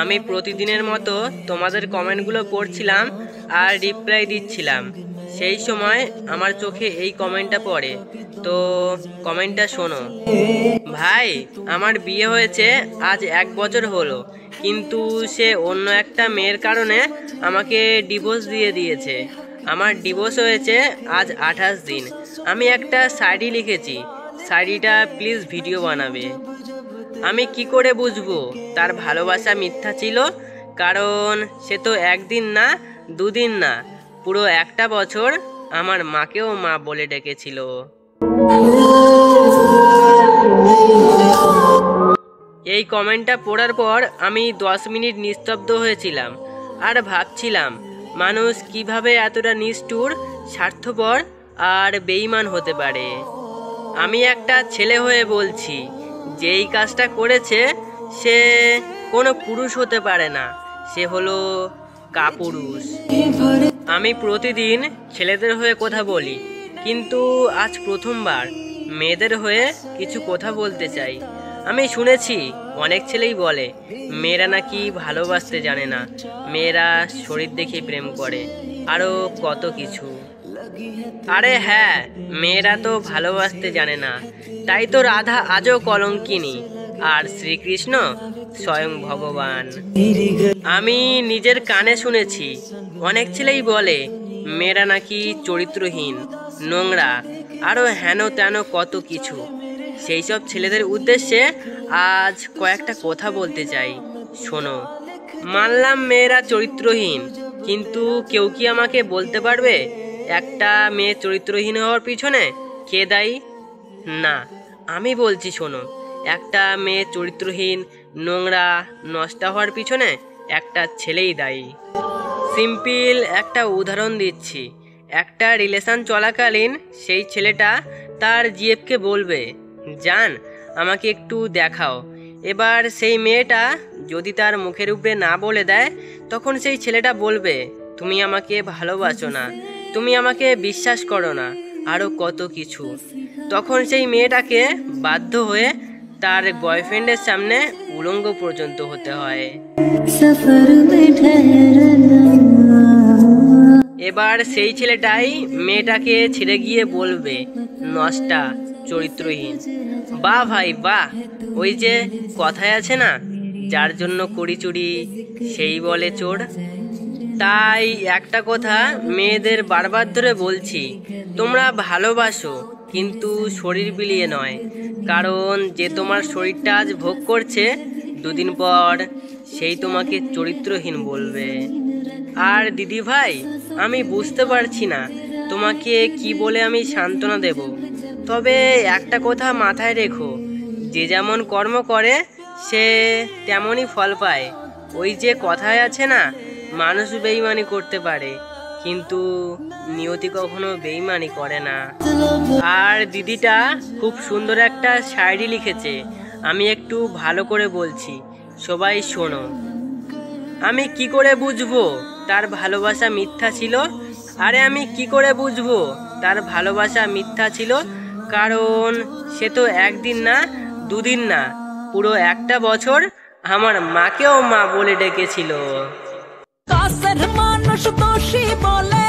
আমি প্রতিদিনের মতো তোমাদের কমেন্টগুলো পড়ছিলাম আর রিপ্লাই দিচ্ছিলাম। সেই সময় আমার চোখে এই কমেন্টটা পড়ে। তো কমেন্টটা শোনো। ভাই, আমার বিয়ে হয়েছে আজ 1 বছর হলো, কিন্তু সে অন্য একটা মেয়ের কারণে আমাকে ডিভোর্স দিয়ে দিয়েছে। আমার ডিভোর্স হয়েছে আজ 28 দিন। আমি একটা শায়রি লিখেছি, শায়রিটা প্লিজ ভিডিও বানাবে। আমি কি করে বুঝবো তার ভালোবাসা মিথ্যা ছিল? কারণ সে তো একদিন না, দুদিন না, পুরো একটা বছর আমার মাকেও মা বলে ডেকেছিল। এই কমেন্টটা পড়ার পর আমি 10 মিনিট নিস্তব্ধ হয়েছিলাম আর ভাবছিলাম মানুষ কিভাবে এতটা নিষ্ঠুর, স্বার্থপর আর বেঈমান হতে পারে। আমি একটা ছেলে হয়ে বলছি, যেই কাজটা করেছে সে কোনো পুরুষ হতে পারে না, সে হলো কাপুরুষ। আমি প্রতিদিন ছেলেদের হয়ে কথা বলি, কিন্তু আজ প্রথমবার মেয়েদের হয়ে কিছু কথা বলতে চাই। আমি শুনেছি অনেক ছেলেই বলে মেয়েরা নাকি ভালোবাসতে জানে না, মেয়েরা শরীর দেখে প্রেম করে, আরও কত কিছু। আরে হ্যাঁ, মেয়েরা তো ভালোবাসতে জানে না, তাই তো রাধা আজও কলঙ্কিনী আর শ্রীকৃষ্ণ স্বয়ং ভগবান। আমি নিজের কানে শুনেছি অনেক ছেলেই বলে মেয়েরা নাকি চরিত্রহীন, নোংরা, আরও হেন তেন কত কিছু। সেই সব ছেলেদের উদ্দেশ্যে আজ কয়েকটা কথা বলতে চাই, শোনো। মানলাম মেয়েরা চরিত্রহীন, কিন্তু কেউ কি আমাকে বলতে পারবে একটা মেয়ে চরিত্রহীন হওয়ার পিছনে কে দায়ী? না, আমি বলছি শোনো, একটা মেয়ে চরিত্রহীন, নোংরা, নষ্ট হওয়ার পিছনে একটা ছেলেই দায়ী। সিম্পল একটা উদাহরণ দিচ্ছি। একটা রিলেশন চলাকালীন সেই ছেলেটা তার জিএফকে বলবে, জান আমাকে একটু দেখাও। এবার সেই মেয়েটা যদি তার মুখের উপরে না বলে দেয়, তখন সেই ছেলেটা বলবে, তুমি আমাকে ভালোবাসো না, তুমি আমাকে বিশ্বাস করো না, আরও কত কিছু। তখন সেই মেয়েটাকে বাধ্য হয়ে তার বয়ফ্রেন্ডের সামনে উলঙ্গ পর্যন্ত হতে হয়। এবার সেই ছেলেটাই মেয়েটাকে ছেড়ে গিয়ে বলবে নষ্টা, চরিত্রহীন। বাহ ভাই বাহ, ওই যে কথায় আছে না, যার জন্য করি চুরি সেই বলে চোর। তাই একটা কথা মেয়েদের বারবার ধরে বলছি, তোমরা ভালোবাসো কিন্তু শরীর বিলিয়ে নয়। কারণ যে তোমার শরীরটা আজ ভোগ করছে, দুদিন পর সেই তোমাকে চরিত্রহীন বলবে। আর দিদি ভাই, আমি বুঝতে পারছি না তোমাকে কি বলে আমি সান্ত্বনা দেব। তবে একটা কথা মাথায় রেখো, যে যেমন কর্ম করে সে তেমনই ফল পায়। ওই যে কথায় আছে না, মানুষ বেইমানি করতে পারে কিন্তু নিয়তি কখনো বেইমানি করে না। আর দিদিটা খুব সুন্দর একটা শায়রি লিখেছে, আমি একটু ভালো করে বলছি, সবাই শোনো। আমি কি করে বুঝবো তার ভালোবাসা মিথ্যা ছিল? আরে আমি কি করে বুঝবো তার ভালোবাসা মিথ্যা ছিল? কারণ সে তো একদিন না, দুদিন না, পুরো একটা বছর আমার মাকেও মা বলে ডেকেছিল। কাছের মানুষ দোষী বলে